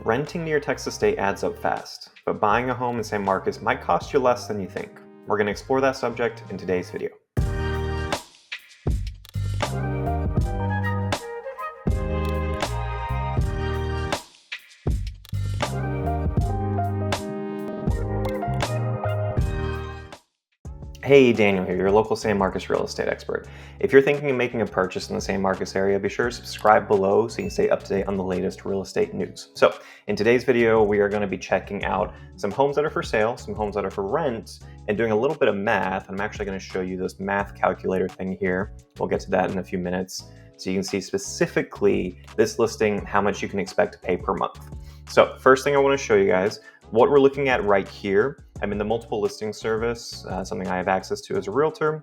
Renting near Texas State adds up fast, but buying a home in San Marcos might cost you less than you think. We're going to explore that subject in today's video. Hey, Daniel here, your local San Marcos real estate expert. If you're thinking of making a purchase in the San Marcos area, be sure to subscribe below so you can stay up to date on the latest real estate news. So, in today's video, we are going to be checking out some homes that are for sale, some homes that are for rent, and doing a little bit of math. I'm actually going to show you this math calculator thing here. We'll get to that in a few minutes. So you can see specifically this listing, how much you can expect to pay per month. So first thing I want to show you guys, what we're looking at right here. I'm in the multiple listing service, something I have access to as a realtor.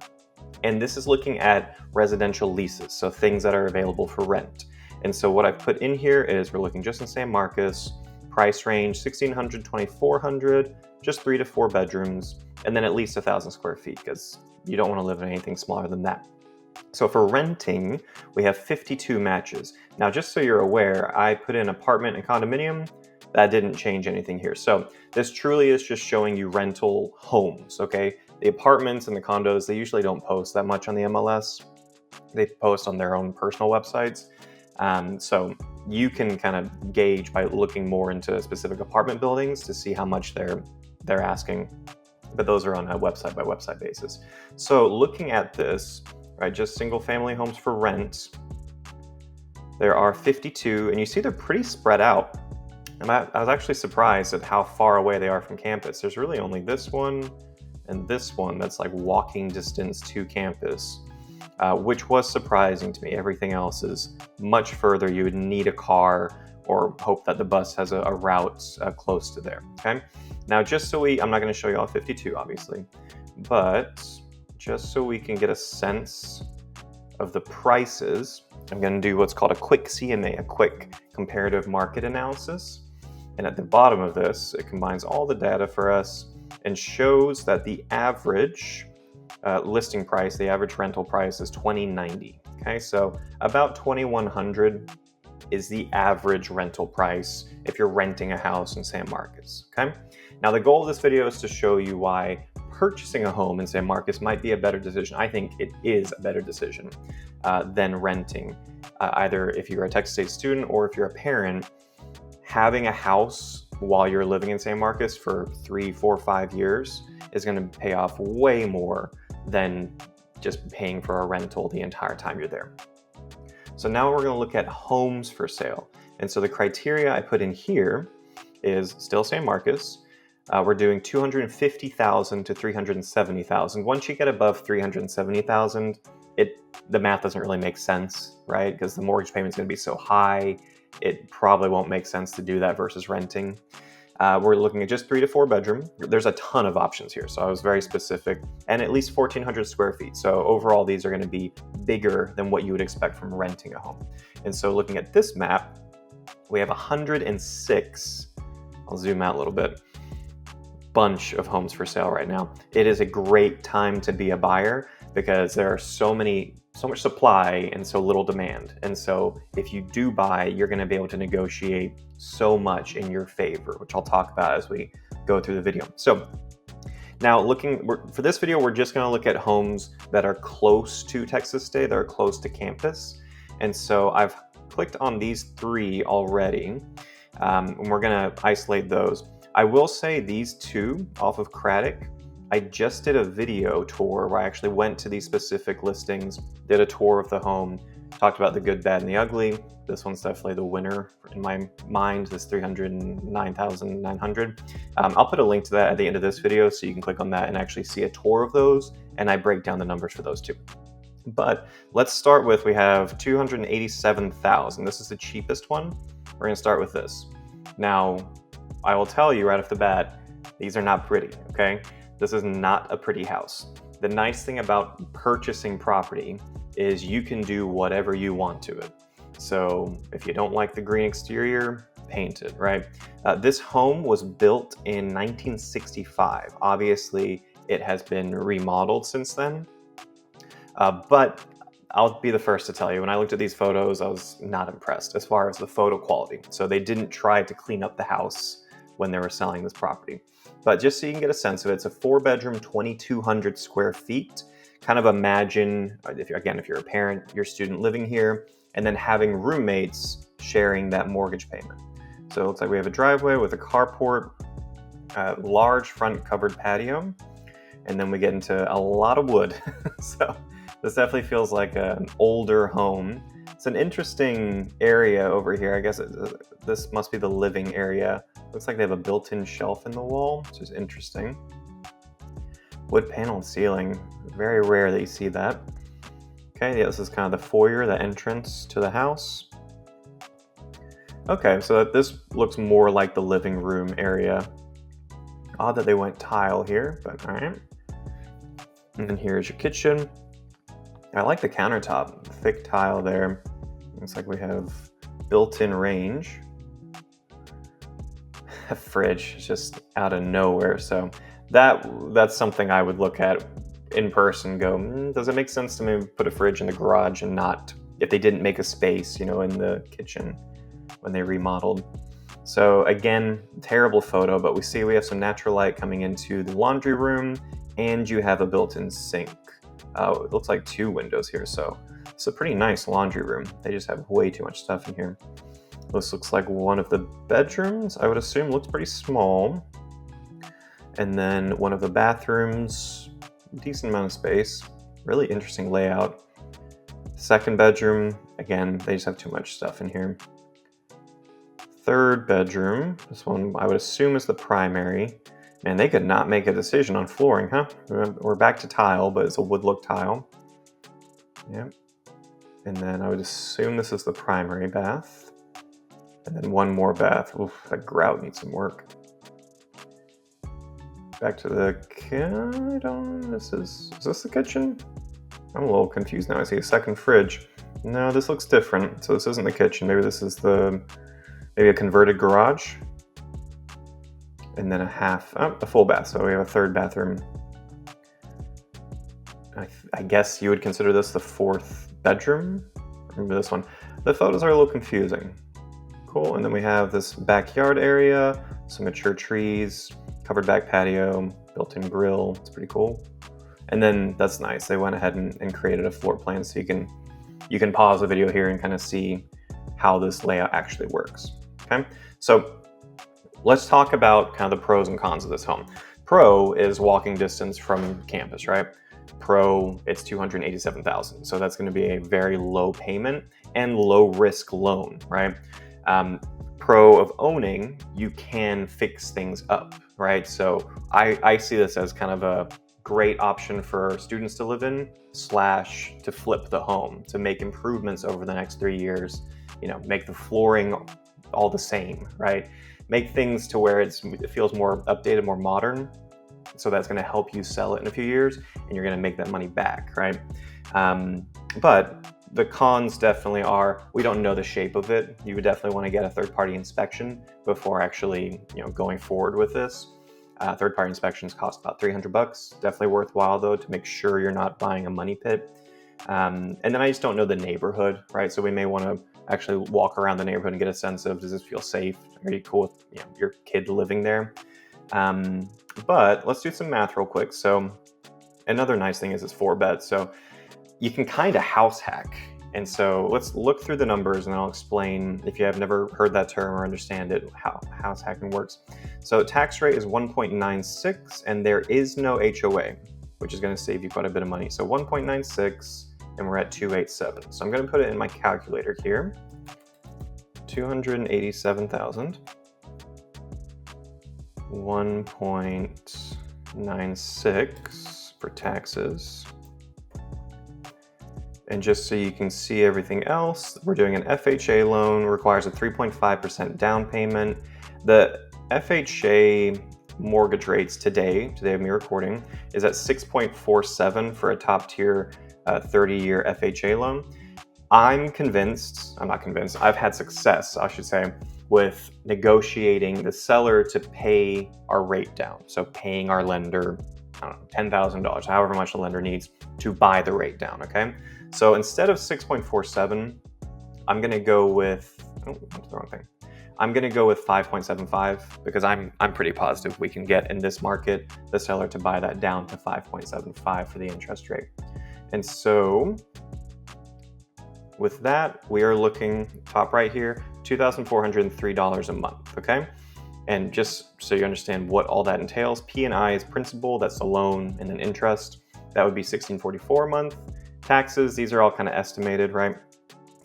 And this is looking at residential leases, so things that are available for rent. And so what I've put in here is we're looking just in San Marcos, price range 1,600, 2,400, just 3 to 4 bedrooms, and then at least 1,000 square feet because you don't want to live in anything smaller than that. So for renting, we have 52 matches. Now, just so you're aware, I put in apartment and condominium. That didn't change anything here. So this truly is just showing you rental homes, okay? The apartments and the condos, they usually don't post that much on the MLS. They post on their own personal websites. So you can kind of gauge by looking more into specific apartment buildings to see how much they're asking. But those are on a website by website basis. So looking at this, right, just single family homes for rent, there are 52, and you see they're pretty spread out. And I was actually surprised at how far away they are from campus. There's really only this one and this one that's like walking distance to campus, which was surprising to me. Everything else is much further. You would need a car or hope that the bus has a route close to there, okay? Now, just so I'm not gonna show you all 52, obviously, but just so we can get a sense of the prices, I'm gonna do what's called a quick CMA, a quick comparative market analysis. And at the bottom of this, it combines all the data for us and shows that the average listing price, the average rental price is $2,090. Okay, so about $2,100 is the average rental price if you're renting a house in San Marcos. Okay, now the goal of this video is to show you why purchasing a home in San Marcos might be a better decision. I think it is a better decision than renting. Either if you're a Texas State student or if you're a parent, having a house while you're living in San Marcos for 3, 4, 5 years is going to pay off way more than just paying for a rental the entire time you're there. So now we're going to look at homes for sale. And so the criteria I put in here is still San Marcos. We're doing $250,000 to $370,000. Once you get above $370,000, the math doesn't really make sense, right? Because the mortgage payment is going to be so high, it probably won't make sense to do that versus renting. We're looking at just 3 to 4 bedroom. There's a ton of options here, so I was very specific, and at least 1,400 square feet. So overall, these are going to be bigger than what you would expect from renting a home. And so looking at this map, we have 106. I'll zoom out a little bit. Bunch of homes for sale right now. It is a great time to be a buyer because there are so much supply and so little demand. And so if you do buy, you're going to be able to negotiate so much in your favor, which I'll talk about as we go through the video. So now for this video, we're just going to look at homes that are close to Texas State, that are close to campus. And so I've clicked on these 3 already, and we're going to isolate those. I will say these 2 off of Craddock, I just did a video tour where I actually went to these specific listings, did a tour of the home, talked about the good, bad, and the ugly. This one's definitely the winner in my mind, this $309,900. I'll put a link to that at the end of this video so you can click on that and actually see a tour of those, and I break down the numbers for those 2. But let's start with, we have $287,000. This is the cheapest one. We're gonna start with this. Now, I will tell you right off the bat, these are not pretty, okay? This is not a pretty house. The nice thing about purchasing property is you can do whatever you want to it. So if you don't like the green exterior, paint it, right? This home was built in 1965. Obviously, it has been remodeled since then. But I'll be the first to tell you, when I looked at these photos, I was not impressed as far as the photo quality. So they didn't try to clean up the house when they were selling this property. But just so you can get a sense of it, it's a 4-bedroom, 2,200 square feet. Kind of imagine, if you're a parent, your student living here, and then having roommates sharing that mortgage payment. So it looks like we have a driveway with a carport, a large front covered patio, and then we get into a lot of wood. So this definitely feels like an older home. It's an interesting area over here. I guess this must be the living area. Looks like they have a built-in shelf in the wall, which is interesting. Wood paneled ceiling. Very rare that you see that. Okay, yeah, this is kind of the foyer, the entrance to the house. Okay, so this looks more like the living room area. Odd that they went tile here, but all right. And then here's your kitchen. I like the countertop, thick tile there. Looks like we have built-in range. A fridge just out of nowhere. So that's something I would look at in person, go, does it make sense to maybe put a fridge in the garage and not, if they didn't make a space, in the kitchen when they remodeled. So again, terrible photo, but we see we have some natural light coming into the laundry room, and you have a built-in sink. It looks like 2 windows here, so it's a pretty nice laundry room. They just have way too much stuff in here. This looks like one of the bedrooms, I would assume. Looks pretty small. And then one of the bathrooms, decent amount of space. Really interesting layout. Second bedroom, again, they just have too much stuff in here. Third bedroom, this one I would assume is the primary. Man, they could not make a decision on flooring, huh? We're back to tile, but it's a wood look tile. Yep. And then I would assume this is the primary bath. And then one more bath. Oof, that grout needs some work. Back to the kitchen. Is this the kitchen? I'm a little confused now. I see a second fridge. No, this looks different. So this isn't the kitchen. Maybe this is maybe a converted garage. And then a full bath. So we have a third bathroom. I guess you would consider this the 4th bedroom. Remember this one. The photos are a little confusing. Cool. And then we have this backyard area, some mature trees, covered back patio, built-in grill. It's pretty cool. And then that's nice. They went ahead and created a floor plan, so you can pause the video here and kind of see how this layout actually works. Okay. So let's talk about kind of the pros and cons of this home. Pro is walking distance from campus, right? Pro, it's $287,000. So that's going to be a very low payment and low risk loan, right? Pro of owning, you can fix things up, right? So I see this as kind of a great option for students to live in / to flip the home, to make improvements over the next 3 years, make the flooring all the same, right? Make things to where it feels more updated, more modern. So that's going to help you sell it in a few years, and you're going to make that money back, right? But the cons definitely are, we don't know the shape of it. You would definitely want to get a third-party inspection before actually, going forward with this. Third-party inspections cost about $300. Definitely worthwhile though, to make sure you're not buying a money pit. And then I just don't know the neighborhood, right? So we may want to actually walk around the neighborhood and get a sense of, does this feel safe? Are you cool with your kid living there? But let's do some math real quick. So another nice thing is it's 4 beds. So you can kind of house hack. And so let's look through the numbers and I'll explain, if you have never heard that term or understand it, how house hacking works. So tax rate is 1.96 and there is no HOA, which is going to save you quite a bit of money. So 1.96 and we're at 287. So I'm going to put it in my calculator here. 287,000. 1.96 for taxes. And just so you can see everything else, we're doing an FHA loan, requires a 3.5% down payment. The FHA mortgage rates today of me recording, is at 6.47 for a top tier 30-year FHA loan. I've had success, I should say, with negotiating the seller to pay our rate down. So paying our lender I don't know, $10,000, however much the lender needs to buy the rate down, okay? So instead of 6.47, I'm gonna go with, oh, that's the wrong thing. I'm gonna go with 5.75 because I'm pretty positive we can get in this market the seller to buy that down to 5.75 for the interest rate. And so with that, we are looking top right here, $2,403 a month, okay? And just so you understand what all that entails, P&I is principal, that's the loan, and then interest. That would be $1,644 a month. Taxes, these are all kind of estimated, right?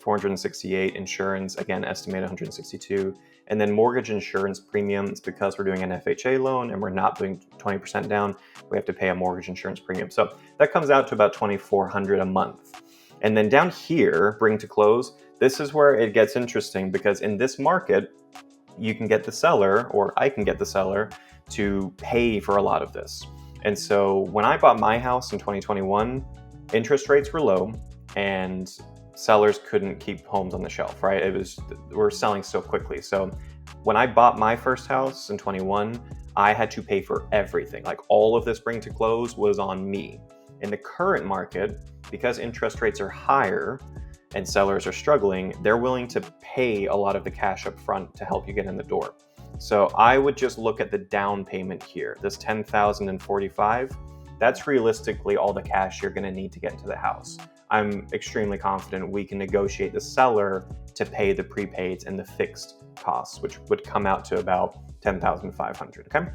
$468, insurance, again, estimated $162. And then mortgage insurance premiums, because we're doing an FHA loan and we're not doing 20% down, we have to pay a mortgage insurance premium. So that comes out to about $2,400 a month. And then down here, bring to close, this is where it gets interesting because in this market, you can get the seller, or I can get the seller, to pay for a lot of this. And so when I bought my house in 2021, interest rates were low and sellers couldn't keep homes on the shelf, right? We're selling so quickly. So when I bought my first house in 21, I had to pay for everything. Like all of this bring to close was on me. In the current market, because interest rates are higher and sellers are struggling, they're willing to pay a lot of the cash up front to help you get in the door. So I would just look at the down payment here, this $10,045. That's realistically all the cash you're gonna need to get into the house. I'm extremely confident we can negotiate the seller to pay the prepaids and the fixed costs, which would come out to about $10,500, okay?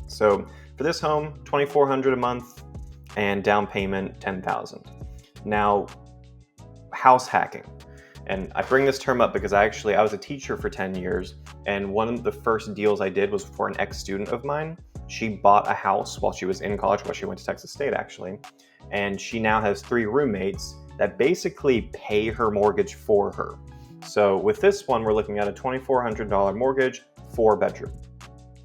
So for this home, $2,400 a month and down payment $10,000. Now, house hacking. And I bring this term up because I was a teacher for 10 years, and one of the first deals I did was for an ex-student of mine. She bought a house while she was in college, while she went to Texas State actually, and she now has 3 roommates that basically pay her mortgage for her. So with this one, we're looking at a $2,400 mortgage, 4-bedroom.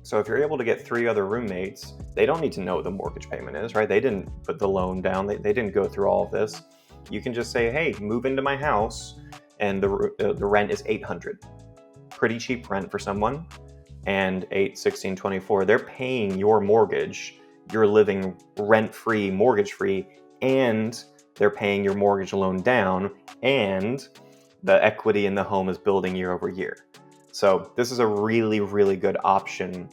So if you're able to get 3 other roommates, they don't need to know what the mortgage payment is, right? They didn't put the loan down. They didn't go through all of this. You can just say, hey, move into my house, and the rent is $800. Pretty cheap rent for someone. And 8, 16, 24, they're paying your mortgage. You're living rent-free, mortgage-free, and they're paying your mortgage loan down, and the equity in the home is building year over year. So this is a really, really good option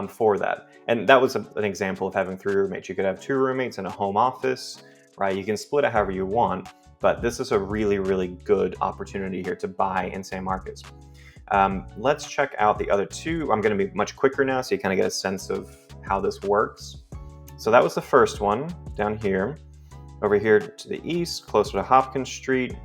for that. And that was an example of having 3 roommates. You could have 2 roommates in a home office, right? You can split it however you want, but this is a really, really good opportunity here to buy in same markets. Let's check out the other 2. I'm going to be much quicker now, so you kind of get a sense of how this works. So that was the first one down here. Over here to the east, closer to Hopkins Street,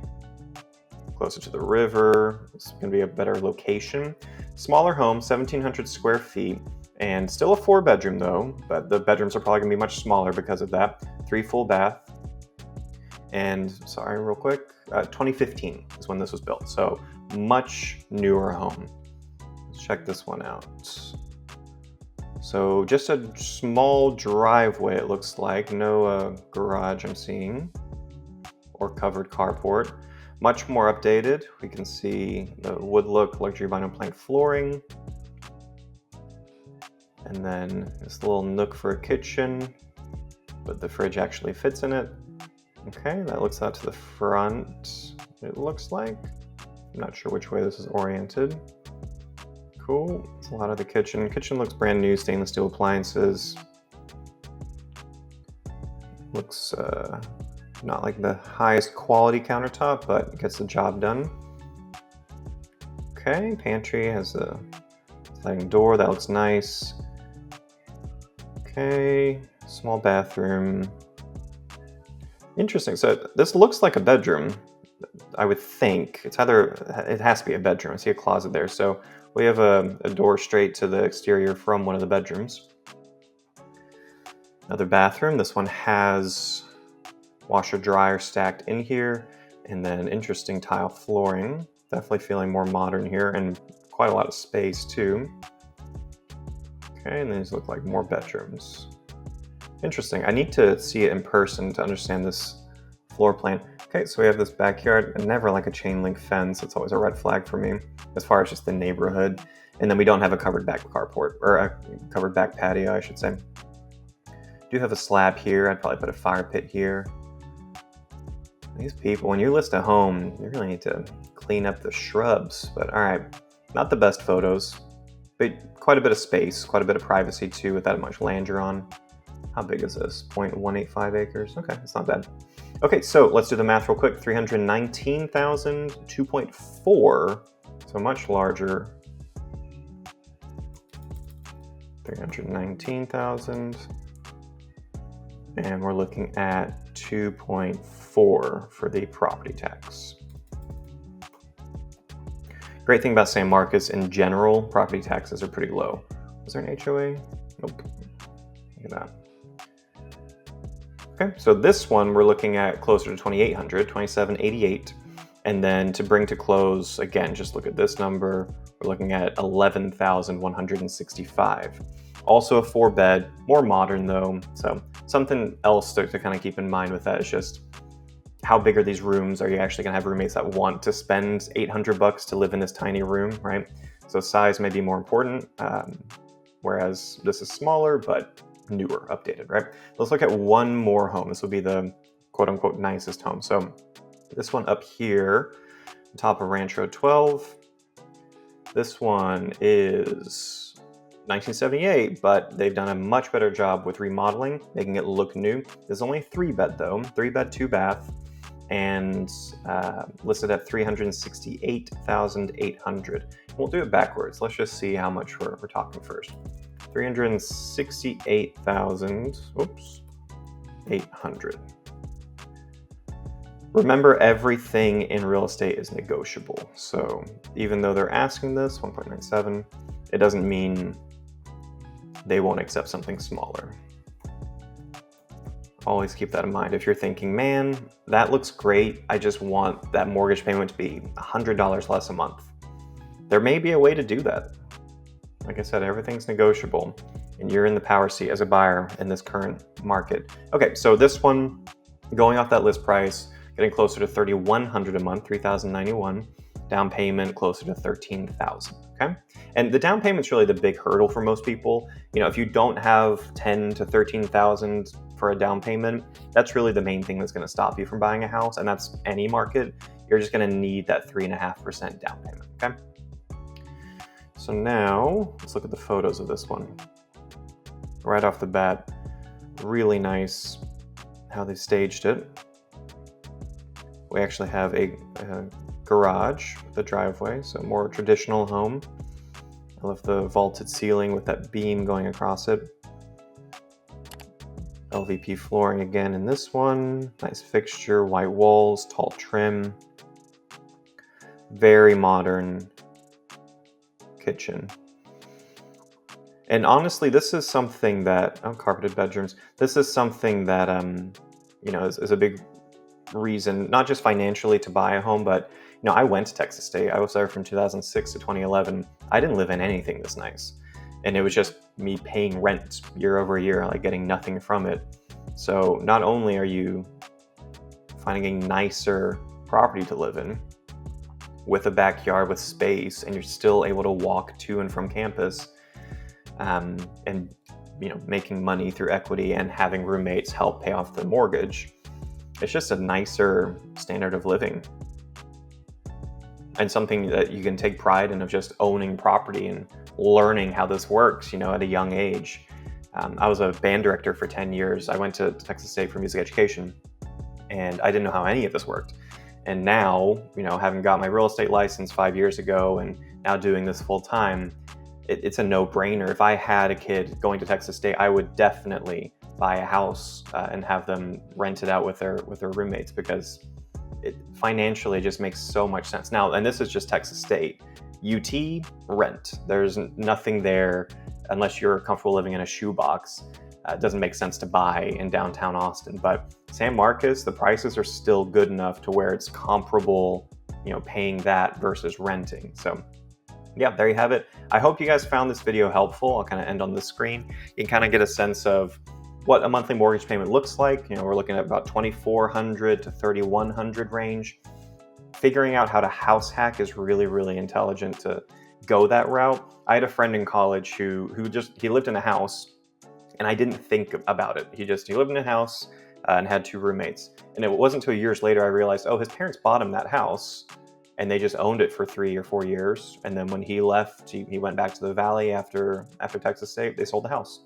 closer to the river. It's going to be a better location. Smaller home, 1,700 square feet, and still a 4-bedroom though, but the bedrooms are probably going to be much smaller because of that. 3 full bath. And sorry, real quick, 2015 is when this was built. So much newer home. Let's check this one out. So just a small driveway, it looks like. No garage I'm seeing, or covered carport. Much more updated. We can see the wood look, luxury vinyl plank flooring. And then this little nook for a kitchen, but the fridge actually fits in it. Okay, that looks out to the front, it looks like. I'm not sure which way this is oriented. Cool, it's a lot of the kitchen. Kitchen looks brand new, stainless steel appliances. Looks not like the highest quality countertop, but gets the job done. Okay, pantry has a sliding door, that looks nice. Okay, small bathroom. Interesting. So this looks like a bedroom, I would think. It has to be a bedroom. I see a closet there. So we have a door straight to the exterior from one of the bedrooms. Another bathroom. This one has washer dryer stacked in here, and then interesting tile flooring. Definitely feeling more modern here, and quite a lot of space too. Okay, and these look like more bedrooms. Interesting. I need to see it in person to understand this floor plan. Okay, so we have this backyard. I never like a chain link fence. It's always a red flag for me as far as just the neighborhood. And then we don't have a covered back carport, or a covered back patio, I should say. Do have a slab here. I'd probably put a fire pit here. These people, when you list a home, you really need to clean up the shrubs. But all right, not the best photos, but quite a bit of space, quite a bit of privacy too with that much land you're on. How big is this? 0.185 acres. Okay, that's not bad. Okay, so let's do the math real quick. 319,000, 2.4, so much larger. 319,000, and we're looking at 2.4 for the property tax. Great thing about San Marcos in general, property taxes are pretty low. Is there an HOA? Nope. Look at that. Okay, so this one we're looking at closer to 2,800, 2,788. And then to bring to close, again, just look at this number. We're looking at 11,165. Also a 4-bed, more modern though. So something else to kind of keep in mind with that is just how big are these rooms? Are you actually gonna have roommates that want to spend $800 to live in this tiny room, right? So size may be more important, whereas this is smaller, but newer, updated, right? Let's look at one more home. This will be the quote unquote nicest home. So this one up here, on top of Ranch Road 12. This one is 1978, but they've done a much better job with remodeling, making it look new. There's only a 3-bed though, 3-bed, 2-bath, and listed at 368,800. We'll do it backwards. Let's just see how much we're talking first. 368,000, 800. Remember, everything in real estate is negotiable. So even though they're asking this, 1.97, it doesn't mean they won't accept something smaller. Always keep that in mind. If you're thinking, man, that looks great, I just want that mortgage payment to be $100 less a month. There may be a way to do that. Like I said, everything's negotiable, and you're in the power seat as a buyer in this current market. Okay, so this one, going off that list price, getting closer to $3,100 a month, $3,091. Down payment closer to $13,000. Okay, and the down payment's really the big hurdle for most people. You know, if you don't have $10,000 to $13,000 for a down payment, that's really the main thing that's going to stop you from buying a house, and that's any market. You're just going to need that 3.5% down payment. Okay. So now let's look at the photos of this one. Right off the bat, really nice how they staged it. We actually have a garage with a driveway, so more traditional home. I love the vaulted ceiling with that beam going across it. LVP flooring again in this one. Nice fixture, white walls, tall trim. Very modern kitchen. And honestly, this is something that, carpeted bedrooms. This is something that, you know, is a big reason, not just financially to buy a home, but, you know, I went to Texas State. I was there from 2006 to 2011. I didn't live in anything this nice. And it was just me paying rent year over year, like getting nothing from it. So not only are you finding a nicer property to live in with a backyard with space, and you're still able to walk to and from campus, and, you know, making money through equity and having roommates help pay off the mortgage. It's just a nicer standard of living, and something that you can take pride in, of just owning property and learning how this works, you know, at a young age. I was a band director for 10 years. I went to Texas State for music education, and I didn't know how any of this worked. And now, you know, having got my real estate license 5 years ago and now doing this full time, it's a no-brainer. If I had a kid going to Texas State, I would definitely buy a house and have them rent it out with their roommates, because it financially just makes so much sense. Now, and this is just Texas State. UT, rent. There's nothing there unless you're comfortable living in a shoebox. It doesn't make sense to buy in downtown Austin. But San Marcos, the prices are still good enough to where it's comparable, you know, paying that versus renting. So yeah, there you have it. I hope you guys found this video helpful. I'll kind of end on this screen. You can kind of get a sense of what a monthly mortgage payment looks like. You know, we're looking at about $2,400 to $3,100 range. Figuring out how to house hack is really, really intelligent to go that route. I had a friend in college who lived in a house, And I didn't think about it. He lived in a house and had 2 roommates. And it wasn't until years later I realized, oh, his parents bought him that house and they just owned it for 3 or 4 years. And then when he left, he went back to the Valley after Texas State. They sold the house.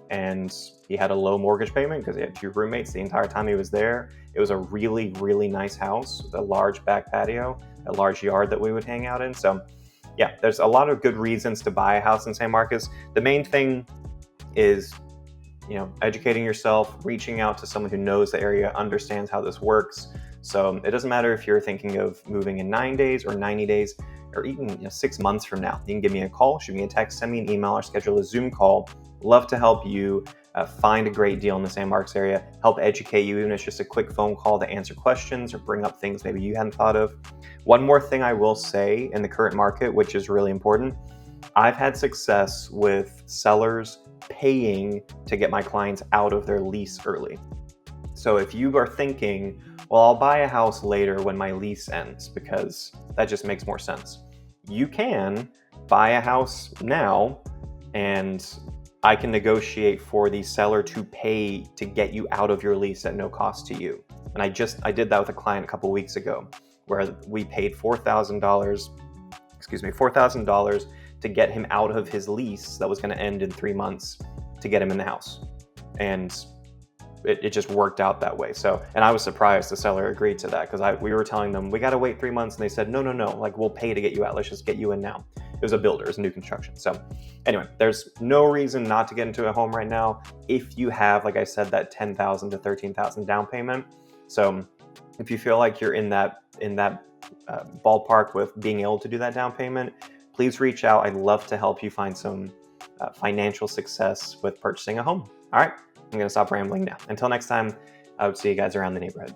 And he had a low mortgage payment because he had 2 roommates the entire time he was there. It was a really, really nice house with a large back patio, a large yard that we would hang out in. So yeah, there's a lot of good reasons to buy a house in San Marcos. The main thing is, educating yourself, reaching out to someone who knows the area, understands how this works. So it doesn't matter if you're thinking of moving in 9 days or 90 days, or even 6 months from now. You can give me a call, shoot me a text, send me an email, or schedule a Zoom call. Love to help you find a great deal in the San Marcos area, help educate you, even if it's just a quick phone call to answer questions or bring up things maybe you hadn't thought of. One more thing I will say in the current market, which is really important, I've had success with sellers paying to get my clients out of their lease early. So if you are thinking, well, I'll buy a house later when my lease ends, because that just makes more sense. You can buy a house now, and I can negotiate for the seller to pay to get you out of your lease at no cost to you. And I did that with a client a couple weeks ago, where we paid $4,000 to get him out of his lease that was going to end in 3 months to get him in the house. And it just worked out that way. So, and I was surprised the seller agreed to that, because we were telling them we got to wait 3 months, and they said, no, like, we'll pay to get you out. Let's just get you in now. It was a builder, it was new construction. So anyway, there's no reason not to get into a home right now if you have, like I said, that $10,000 to $13,000 down payment. So if you feel like you're in that ballpark with being able to do that down payment, please reach out. I'd love to help you find some financial success with purchasing a home. All right, I'm going to stop rambling now. Until next time, I would see you guys around the neighborhood.